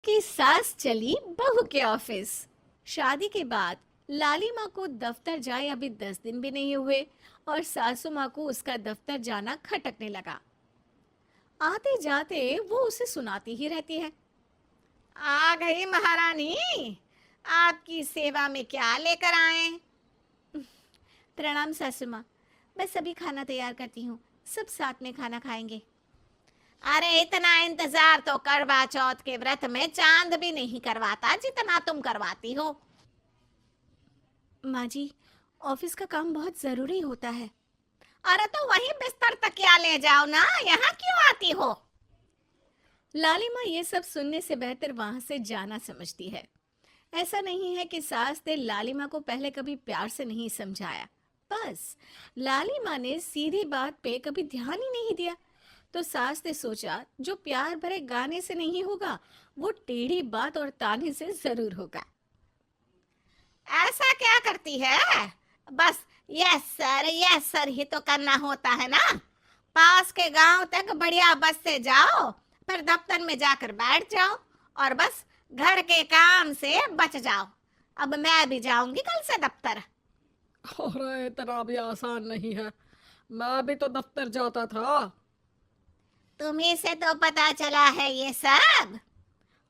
कि सास चली बहू के ऑफिस। शादी के बाद लाली माँ को दफ्तर जाए अभी 10 दिन भी नहीं हुए और सासू माँ को उसका दफ्तर जाना खटकने लगा। आते जाते वो उसे सुनाती ही रहती है। आ गई महारानी, आपकी सेवा में क्या लेकर आए? प्रणाम सासू माँ, मैं सभी खाना तैयार करती हूँ, सब साथ में खाना खाएंगे। अरे इतना इंतजार तो करवा चौथ के व्रत में चांद भी नहीं करवाता जितना तुम करवाती हो। माँ जी, ऑफिस का काम बहुत जरूरी होता है। अरे तो वहीं बिस्तर तकिया ले जाओ ना, यहाँ क्यों आती हो? लाली माँ ये सब सुनने से बेहतर वहां से जाना समझती है। ऐसा नहीं है कि सास ने लाली माँ को पहले कभी प्यार से नहीं समझाया, बस लाली माँ ने सीधी बात पे कभी ध्यान ही नहीं दिया। तो सास ने सोचा जो प्यार भरे गाने से नहीं होगा वो टेढ़ी बात और ताने से जरूर होगा। ऐसा क्या करती है? बस यस सर ही तो करना होता है ना। पास के गांव तक बढ़िया बस से जाओ, फिर दफ्तर में जाकर बैठ जाओ और बस घर के काम से बच जाओ। अब मैं भी जाऊंगी कल से दफ्तर। अरे इतना भी आसान नहीं है। मैं भी तो दफ्तर जाता था। तुम्ही से तो पता चला है ये सब।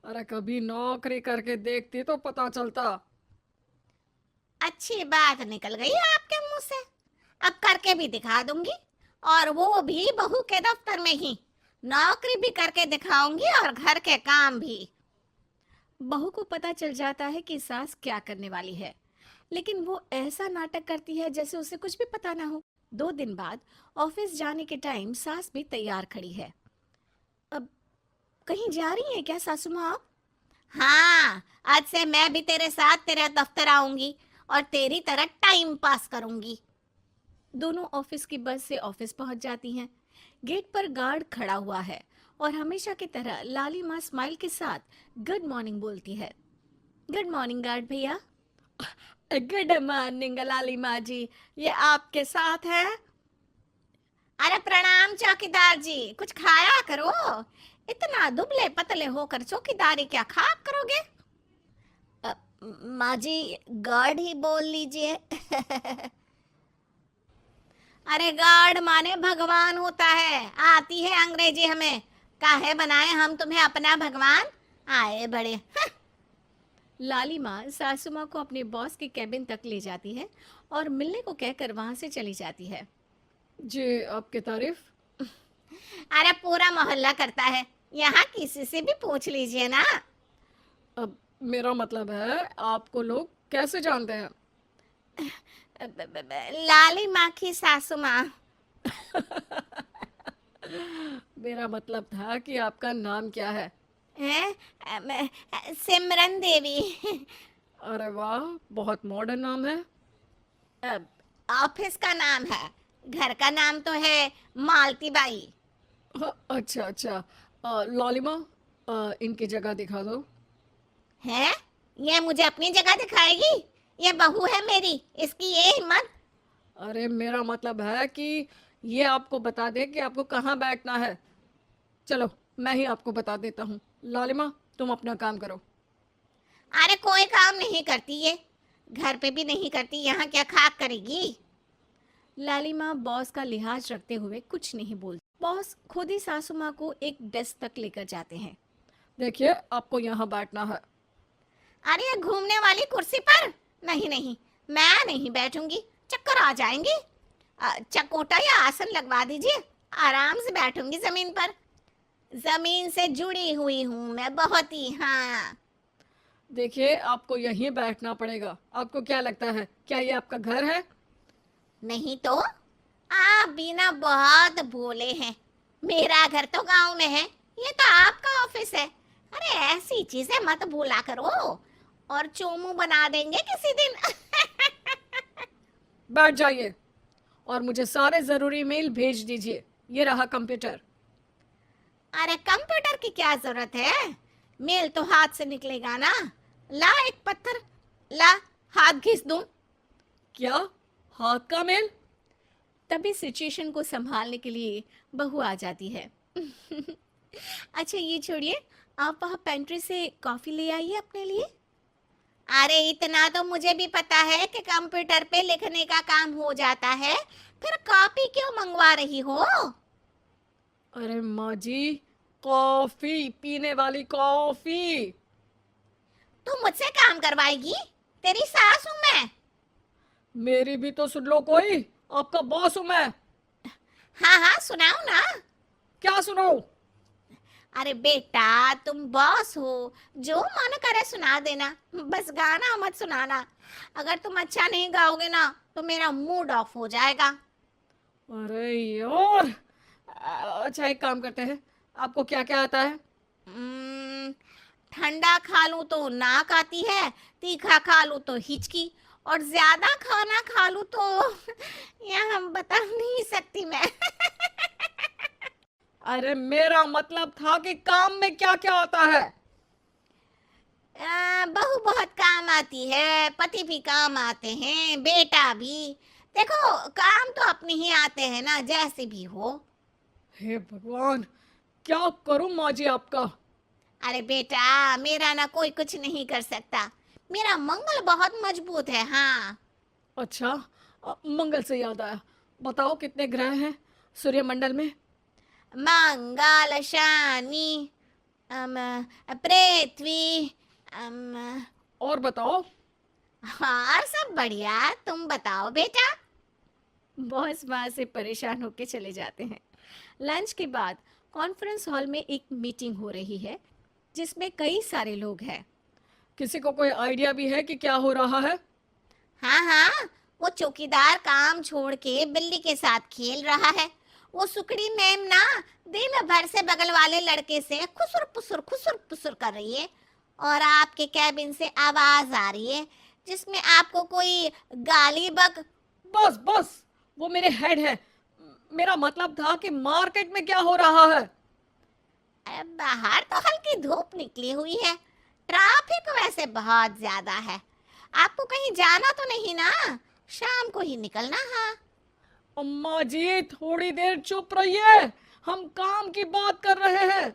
अरे कभी नौकरी करके देखती तो पता चलता। अच्छी बात निकल गई आपके मुंह से। अब करके भी दिखा दूंगी, और वो भी बहू के दफ्तर में ही। नौकरी भी करके दिखाऊंगी और घर के काम भी। बहू को पता चल जाता है कि सास क्या करने वाली है, लेकिन वो ऐसा नाटक करती है जैसे उसे कुछ भी पता ना हो। 2 दिन बाद ऑफिस जाने के टाइम सास भी तैयार खड़ी है। अब कहीं जा रही है क्या सासू माँ आप? हाँ, आज से मैं भी तेरे साथ तेरे दफ्तर आऊंगी और तेरी तरह टाइम पास करूंगी। दोनों ऑफिस की बस से ऑफिस पहुंच जाती हैं। गेट पर गार्ड खड़ा हुआ है और हमेशा की तरह लाली माँ स्माइल के साथ गुड मॉर्निंग बोलती है। गुड मॉर्निंग गार्ड भैया। गुड मॉर्निंग लाली माँ जी, ये आपके साथ है? अरे प्रणाम चौकीदार जी, कुछ खाया करो। इतना दुबले पतले होकर चौकीदारी क्या खाक करोगे? अ, माँ जी, गार्ड ही बोल लीजिए। अरे गार्ड माने भगवान होता है, आती है अंग्रेजी हमें। काहे बनाए हम तुम्हें अपना भगवान? आए बड़े। लाली माँ सासू माँ को अपने बॉस के केबिन तक ले जाती है और मिलने को कहकर वहां से चली जाती है। जी, आपकी तारीफ। अरे पूरा मोहल्ला करता है, यहाँ किसी से भी पूछ लीजिए ना। अब मेरा मतलब है आपको लोग कैसे जानते हैं? लाली माँ की सासू माँ। मेरा मतलब था कि आपका नाम क्या है? है सिमरन देवी। अरे वाह, बहुत मॉडर्न नाम है। ऑफिस का नाम है, घर का नाम तो है मालती बाई। अच्छा अच्छा। लॉलिमा, इनकी जगह दिखा दो। है, ये मुझे अपनी जगह दिखाएगी? ये बहू है मेरी, इसकी ये हिम्मत। अरे मेरा मतलब है कि ये आपको बता दे कि आपको कहाँ बैठना है। चलो, मैं ही आपको बता देता हूँ। लालिमा, तुम अपना काम करो। अरे कोई काम नहीं करती ये, घर पे भी नहीं करती, यहाँ क्या खाक करेगी? लाली माँ बॉस का लिहाज रखते हुए कुछ नहीं बोलती। बॉस खुद ही सासू माँ को एक डेस्क तक लेकर जाते हैं। देखिए, आपको यहाँ बैठना है। अरे ये घूमने वाली कुर्सी पर? नहीं नहीं, मैं नहीं बैठूंगी, चक्कर आ जाएंगी। चकोटा या आसन लगवा दीजिए, आराम से बैठूंगी जमीन पर। जमीन से जुड़ी हुई हूँ मैं बहुत ही। हाँ। देखिए, आपको यहीं बैठना पड़ेगा। आपको क्या लगता है, क्या ये आपका घर है? नहीं तो, आप भी ना बहुत भोले हैं। मेरा घर तो गांव में है, ये तो आपका ऑफिस है। अरे ऐसी चीजें मत भूला करो, और चोमू बना देंगे किसी दिन। बैठ जाइए और मुझे सारे ज़रूरी मेल भेज दीजिए। ये रहा कंप्यूटर। अरे कंप्यूटर की क्या जरूरत है, मेल तो हाथ से निकलेगा ना। ला एक पत्थर, ला, हाथ घिस दूं? क्या? हाथ का मेल? तभी सिचुएशन को संभालने के लिए बहू आ जाती है। अच्छा ये छोड़िए, आप वहाँ पेंट्री से कॉफी ले आइए अपने लिए। अरे इतना तो मुझे भी पता है कि कंप्यूटर पे लिखने का काम हो जाता है, फिर कॉपी क्यों मंगवा रही हो? अरे माँ जी, कॉफी, पीने वाली कॉफी। तू मुझसे काम करवाएगी? तेरी सास हूं मैं। मेरी भी तो सुन लो कोई, आपका बॉस हूं मैं। हाँ हाँ सुनाओ ना। क्या सुनाऊं? अरे बेटा तुम बॉस हो, जो मन करे सुना देना, बस गाना मत सुनाना। अगर तुम अच्छा नहीं गाओगे ना तो मेरा मूड ऑफ हो जाएगा। अरे यार, अच्छा एक काम करते हैं, आपको क्या क्या आता है? हम्म, ठंडा खा लूं तो नाक आती है, तीखा खा लूं तो हिचकी, और ज्यादा खाना खा लूं तो यह हम बता नहीं सकती मैं। अरे मेरा मतलब था कि काम में क्या क्या आता है। बहू बहुत काम आती है, पति भी काम आते हैं, बेटा भी। देखो काम तो अपने ही आते हैं ना, जैसे भी हो। हे भगवान, क्या करूं माँ जी आपका। अरे बेटा मेरा ना कोई कुछ नहीं कर सकता, मेरा मंगल बहुत मजबूत है। हाँ अच्छा, मंगल से याद आया, बताओ कितने ग्रह हैं सूर्यमंडल में? मंगल शनि अम, पृथ्वी अम, और बताओ। और सब बढ़िया, तुम बताओ बेटा। बॉस वहां से परेशान होके चले जाते हैं। लंच के बाद कॉन्फ्रेंस हॉल में एक मीटिंग हो रही है जिसमें कई सारे लोग हैं। किसी को कोई आइडिया भी है कि क्या हो रहा है? हाँ हाँ, वो चौकीदार काम छोड़ के बिल्ली के साथ खेल रहा है। वो सुकड़ी मैम ना दिन भर से बगल वाले लड़के से खुसुर पुसुर कर रही है, और आपके कैबिन से आवाज आ रही है जिसमें आपको कोई गाली बक। बस बस, वो मेरे हेड है। मेरा मतलब था कि मार्केट में क्या हो रहा है। अरे बाहर तो हल्की धूप निकली हुई है, ट्रैफिक वैसे बहुत ज्यादा है। आपको कहीं जाना तो नहीं ना? शाम को ही निकलना। हाँ अम्मा जी थोड़ी देर चुप रहिए, हम काम की बात कर रहे हैं।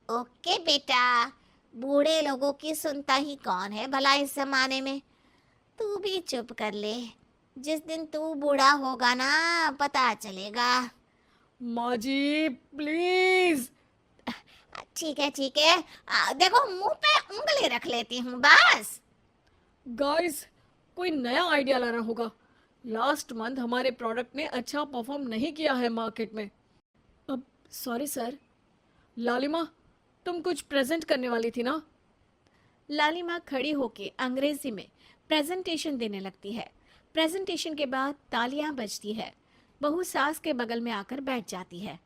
ओके बेटा, बूढ़े लोगों की सुनता ही कौन है भला इस जमाने में। तू भी चुप कर ले, जिस दिन तू बूढ़ा होगा ना पता चलेगा। माँ जी प्लीज। ठीक है ठीक है, देखो मुंह पे उंगली रख लेती हूँ बस। गाइस, कोई नया आइडिया लाना होगा। लास्ट मंथ हमारे प्रोडक्ट ने अच्छा परफॉर्म नहीं किया है मार्केट में। अब सॉरी सर। लालिमा, तुम कुछ प्रेजेंट करने वाली थी ना? लालिमा खड़ी होके अंग्रेजी में प्रेजेंटेशन देने लगती है। प्रेजेंटेशन के बाद तालियां बजती है। बहू सास के बगल में आकर बैठ जाती है।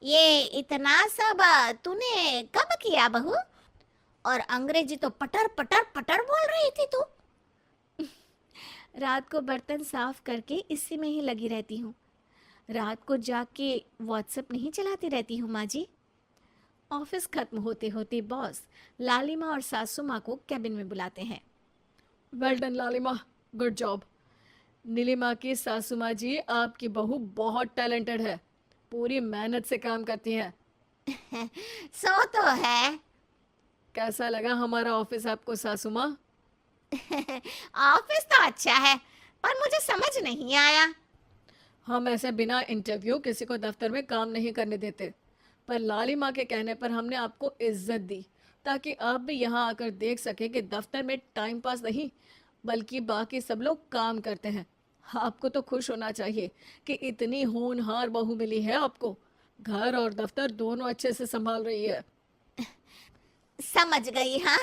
ये इतना सब तूने कब किया बहू? और अंग्रेजी तो पटर पटर पटर बोल रही थी तू। रात को बर्तन साफ करके इसी में ही लगी रहती हूँ। रात को जाके व्हाट्सएप नहीं चलाती रहती हूँ माँ जी। ऑफिस खत्म होते होते बॉस लालिमा और सासू माँ को कैबिन में बुलाते हैं। वेल डन लालिमा, गुड जॉब। नीलिमा की सासू माँ जी, आपकी बहू बहुत टैलेंटेड है, पूरी मेहनत से काम करती है। सो तो है। कैसा लगा हमारा ऑफिस आपको सासू माँ? ऑफिस तो अच्छा है, पर मुझे समझ नहीं आया। हम ऐसे बिना इंटरव्यू किसी को दफ्तर में काम नहीं करने देते, पर लालिमा के कहने पर हमने आपको इज्जत दी ताकि आप भी यहाँ आकर देख सके कि दफ्तर में टाइम पास नहीं बल्कि बाकी सब लोग काम करते हैं। आपको तो खुश होना चाहिए कि इतनी होनहार बहू मिली है आपको। घर और दफ्तर दोनों अच्छे से संभाल रही है। समझ गई। हाँ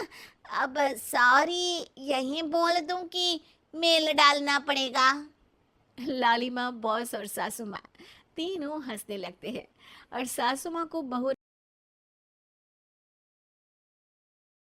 अब सॉरी यहीं बोल दूं कि मेल डालना पड़ेगा? लालिमा, बॉस और सासू माँ तीनों हंसने लगते हैं और सासू माँ को बहू